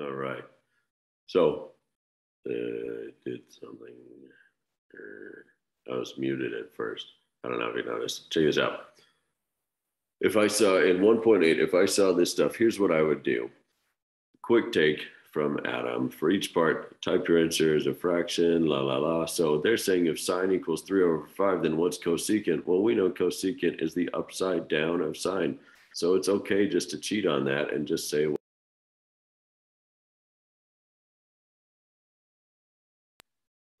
All right. So did something. I was muted at first. I don't know if you noticed. Check this out. If I saw in 1.8, if I saw this stuff, here's what I would do. Quick take from Adam. For each part, type your answer as a fraction, la, la, la. So they're saying if sine equals 3/5, then what's cosecant? Well, we know cosecant is the upside down of sine. So it's okay just to cheat on that and just say,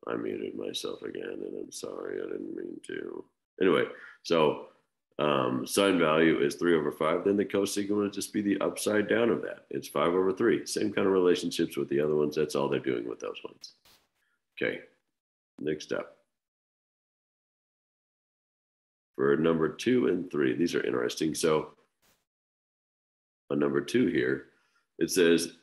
I muted myself again, and I'm sorry, I didn't mean to. Anyway, so sine value is 3/5, then the cosecant would just be the upside down of that. It's 5/3. Same kind of relationships with the other ones. That's all they're doing with those ones. Okay, next up. For number 2 and 3, these are interesting. So on number 2 here, it says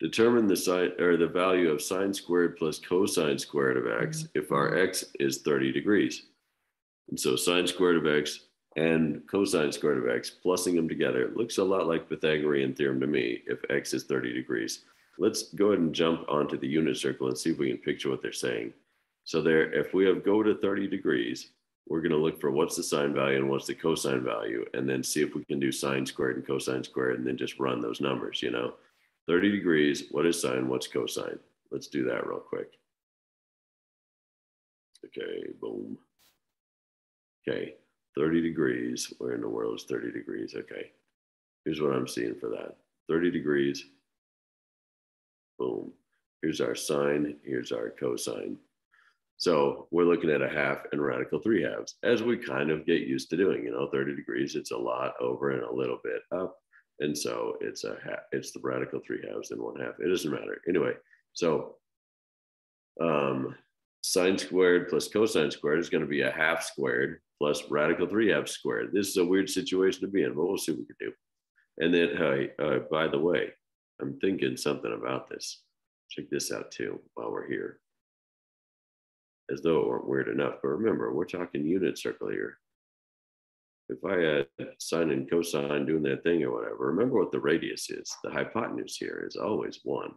determine the sine or the value of sine squared plus cosine squared of x if our x is 30 degrees. And so sine squared of x and cosine squared of x, plussing them together, looks a lot like Pythagorean theorem to me if x is 30 degrees. Let's go ahead and jump onto the unit circle and see if we can picture what they're saying. So there, if we have go to 30 degrees, we're going to look for what's the sine value and what's the cosine value, and then see if we can do sine squared and cosine squared, and then just run those numbers, 30 degrees, what is sine, what's cosine? Let's do that real quick. Okay, boom. Okay, 30 degrees. Where in the world is 30 degrees? Okay, here's what I'm seeing for that. 30 degrees, boom. Here's our sine, here's our cosine. So we're looking at a half and radical 3/2, as we kind of get used to doing. 30 degrees, it's a lot over and a little bit up. And so it's a half, it's the radical 3/2 and 1/2. It doesn't matter. Anyway, so sine squared plus cosine squared is going to be a half squared plus radical 3/2 squared. This is a weird situation to be in, but we'll see what we can do. And then, by the way, I'm thinking something about this. Check this out too while we're here. As though it weren't weird enough, but remember, we're talking unit circle here. If I had sine and cosine doing that thing or whatever, remember what the radius is. The hypotenuse here is always 1.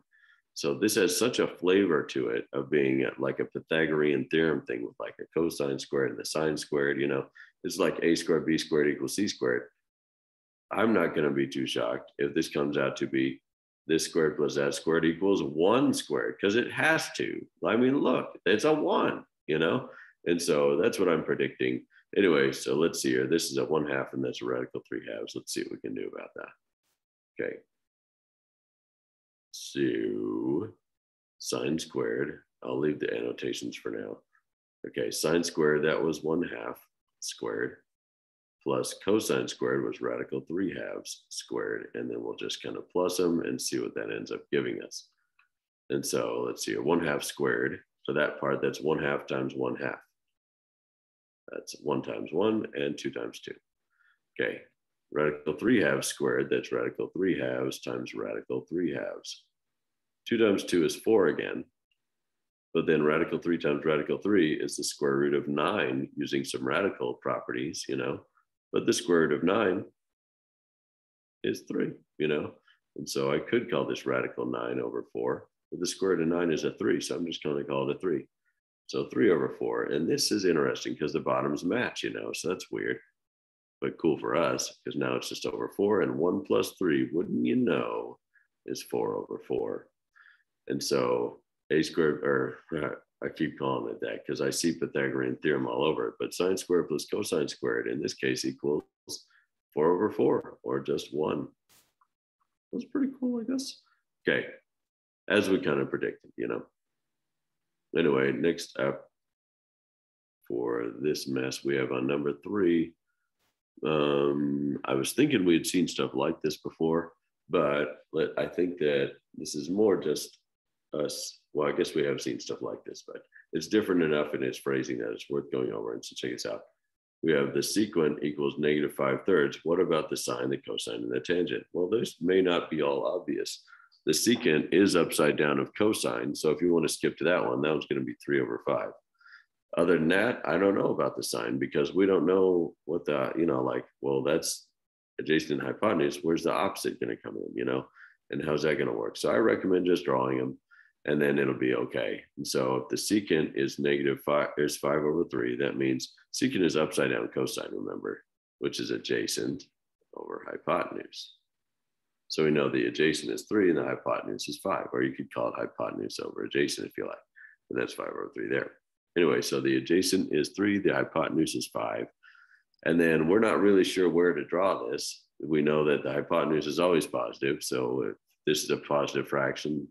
So this has such a flavor to it of being like a Pythagorean theorem thing with like a cosine squared and the sine squared, it's like a squared b squared equals c squared. I'm not going to be too shocked if this comes out to be this squared plus that squared equals 1 squared, because it has to. I mean, look, it's a 1, and so that's what I'm predicting. Anyway, so let's see here. This is a 1/2 and that's a radical 3/2. Let's see what we can do about that. Okay. So sine squared, I'll leave the annotations for now. Okay, sine squared, that was 1/2 squared, plus cosine squared was radical 3/2 squared. And then we'll just kind of plus them and see what that ends up giving us. And so let's see, a 1/2 squared. For that part, that's 1/2 times 1/2. That's 1 times 1 and 2 times 2. Okay, radical 3/2 squared, that's radical 3/2 times radical 3/2. 2 times 2 is 4 again. But then radical 3 times radical 3 is the square root of 9 using some radical properties, But the square root of 9 is 3, And so I could call this radical 9/4. But the square root of 9 is a 3, so I'm just going to call it a 3. So 3/4. And this is interesting because the bottoms match, so that's weird. But cool for us, because now it's just over 4, and 1 plus 3, wouldn't you know, is 4/4. And so a squared, or I keep calling it that because I see Pythagorean theorem all over it, but sine squared plus cosine squared in this case equals 4/4, or just 1. That's pretty cool, I guess. Okay, as we kind of predicted, Anyway, next up for this mess, we have on number 3. I was thinking we had seen stuff like this before, but I think that this is more just us. Well, I guess we have seen stuff like this, but it's different enough in its phrasing that it's worth going over. And so check this out. We have the secant equals -5/3. What about the sine, the cosine, and the tangent? Well, this may not be all obvious. The secant is upside down of cosine. So if you want to skip to that one's going to be 3/5. Other than that, I don't know about the sine because we don't know what the, well, that's adjacent hypotenuse. Where's the opposite going to come in, And how's that going to work? So I recommend just drawing them, and then it'll be okay. And so if the secant is -5, is 5/3, that means secant is upside down cosine, remember, which is adjacent over hypotenuse. So we know the adjacent is 3 and the hypotenuse is 5, or you could call it hypotenuse over adjacent if you like. And that's 5/3 there. Anyway, so the adjacent is 3, the hypotenuse is 5. And then we're not really sure where to draw this. We know that the hypotenuse is always positive. So if this is a positive fraction,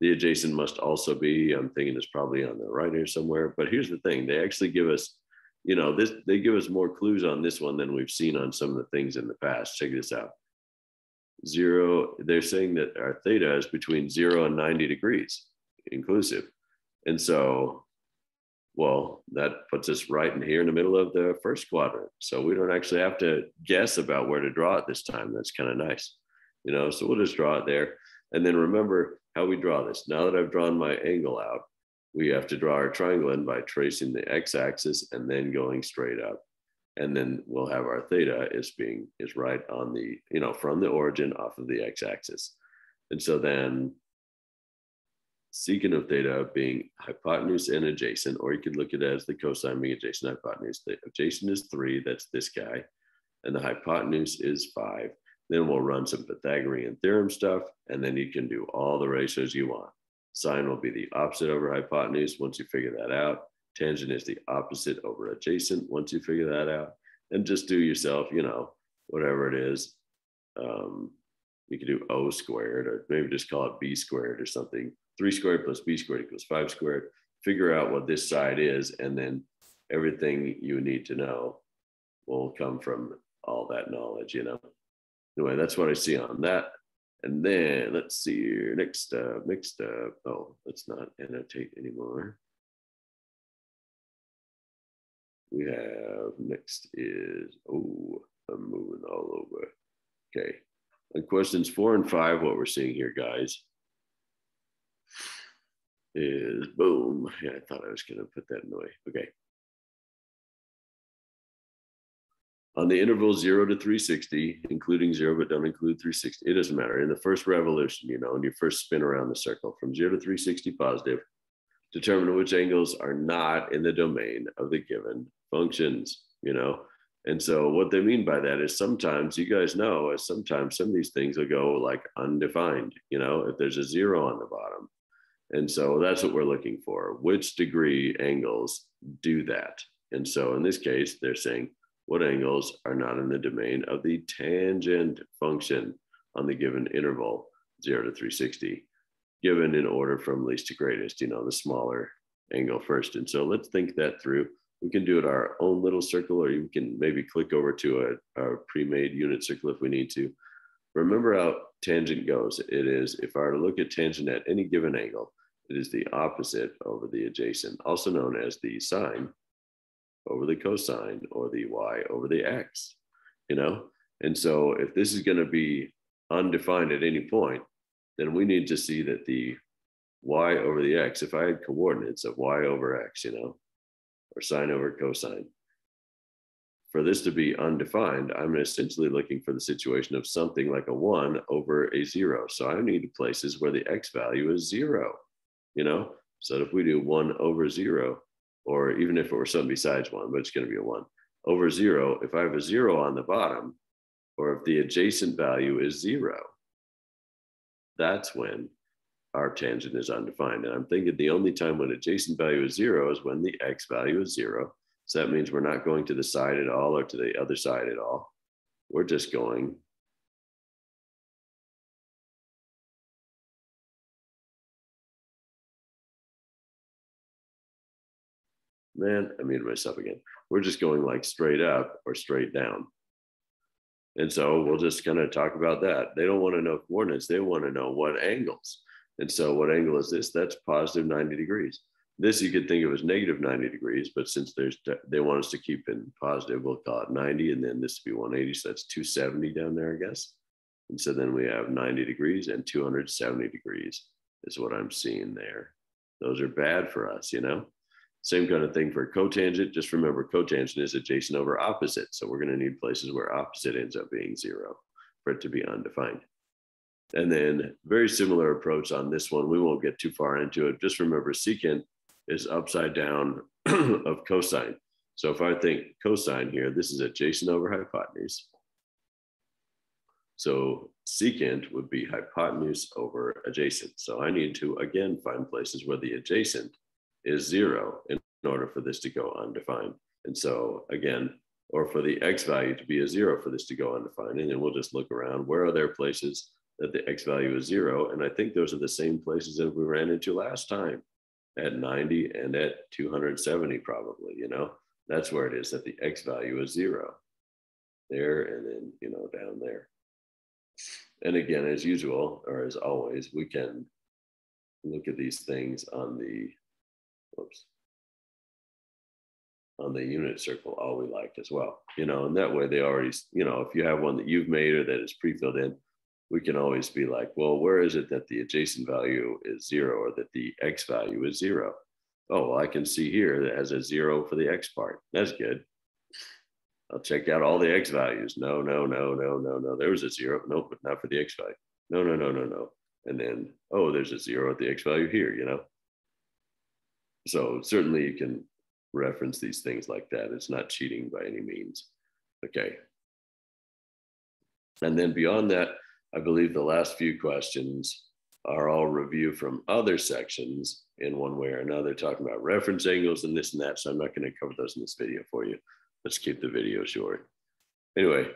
the adjacent must also be, I'm thinking it's probably on the right here somewhere. But here's the thing, they actually give us, they give us more clues on this one than we've seen on some of the things in the past. Check this out. 0, they're saying that our theta is between 0 and 90 degrees inclusive. And so, well, that puts us right in here in the middle of the first quadrant. So we don't actually have to guess about where to draw it this time. That's kind of nice, so we'll just draw it there. And then remember how we draw this. Now that I've drawn my angle out, we have to draw our triangle in by tracing the x-axis and then going straight up. And then we'll have our theta is right on the, from the origin off of the x-axis. And so then secant of theta being hypotenuse and adjacent, or you could look at it as the cosine being adjacent hypotenuse. The adjacent is 3, that's this guy, and the hypotenuse is 5. Then we'll run some Pythagorean theorem stuff, and then you can do all the ratios you want. Sine will be the opposite over hypotenuse once you figure that out. Tangent is the opposite over adjacent once you figure that out. And just do yourself, whatever it is. You could do O squared, or maybe just call it B squared or something. 3 squared plus B squared equals 5 squared. Figure out what this side is, and then everything you need to know will come from all that knowledge, Anyway, that's what I see on that. And then let's see here. Next up. Oh, let's not annotate anymore. We have next is, I'm moving all over. Okay. On questions 4 and 5, what we're seeing here, guys, is boom. Yeah, I thought I was going to put that in the way. Okay. On the interval 0 to 360, including 0, but don't include 360, it doesn't matter. In the first revolution, in your first spin around the circle from 0 to 360 positive, determine which angles are not in the domain of the given functions, And so what they mean by that is sometimes, you guys know, sometimes some of these things will go like undefined, if there's a 0 on the bottom. And so that's what we're looking for. Which degree angles do that? And so in this case, they're saying what angles are not in the domain of the tangent function on the given interval 0 to 360, given in order from least to greatest, the smaller angle first. And so let's think that through. We can do it our own little circle, or you can maybe click over to a pre-made unit circle if we need to. Remember how tangent goes. It is, if I were to look at tangent at any given angle, it is the opposite over the adjacent, also known as the sine over the cosine, or the y over the x, And so if this is going to be undefined at any point, then we need to see that the y over the x, if I had coordinates of y over x, or sine over cosine, for this to be undefined, I'm essentially looking for the situation of something like a 1 over a 0. So I need places where the x value is 0, So if we do 1 over 0, or even if it were something besides 1, but it's going to be a 1 over 0, if I have a 0 on the bottom, or if the adjacent value is 0, that's when our tangent is undefined. And I'm thinking the only time when adjacent value is 0 is when the x value is 0. So that means we're not going to the side at all or to the other side at all. We're just going I muted myself again. We're just going like straight up or straight down. And so we'll just kind of talk about that. They don't want to know coordinates. They want to know what angles. And so what angle is this? That's positive 90 degrees. This you could think of as negative 90 degrees, but since they want us to keep it positive, we'll call it 90, and then this would be 180, so that's 270 down there, I guess. And so then we have 90 degrees and 270 degrees is what I'm seeing there. Those are bad for us, Same kind of thing for cotangent. Just remember, cotangent is adjacent over opposite. So we're going to need places where opposite ends up being 0 for it to be undefined. And then very similar approach on this one. We won't get too far into it. Just remember secant is upside down of cosine. So if I think cosine here, this is adjacent over hypotenuse. So secant would be hypotenuse over adjacent. So I need to, again, find places where the adjacent is 0 in order for this to go undefined. And so again, or for the x value to be a 0 for this to go undefined. And then we'll just look around. Where are there places that the x value is 0? And I think those are the same places that we ran into last time at 90 and at 270 probably, you know. That's where it is, that the x value is 0 there, and then, you know, down there. And again, as usual, or as always, we can look at these things on the, on the unit circle, all we like as well, you know, and that way they already, you know, if you have one that you've made or that is pre-filled in, we can always be like, well, where is it that the adjacent value is 0 or that the x value is 0? Oh, well, I can see here that has a 0 for the x part. That's good. I'll check out all the x values. No. There was a 0. Nope, but not for the x value. No. And then, oh, there's a 0 at the x value here, you know? So certainly you can reference these things like that. It's not cheating by any means. Okay. And then beyond that, I believe the last few questions are all review from other sections in one way or another, talking about reference angles and this and that. So I'm not going to cover those in this video for you. Let's keep the video short. Anyway,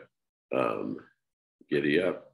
giddy up.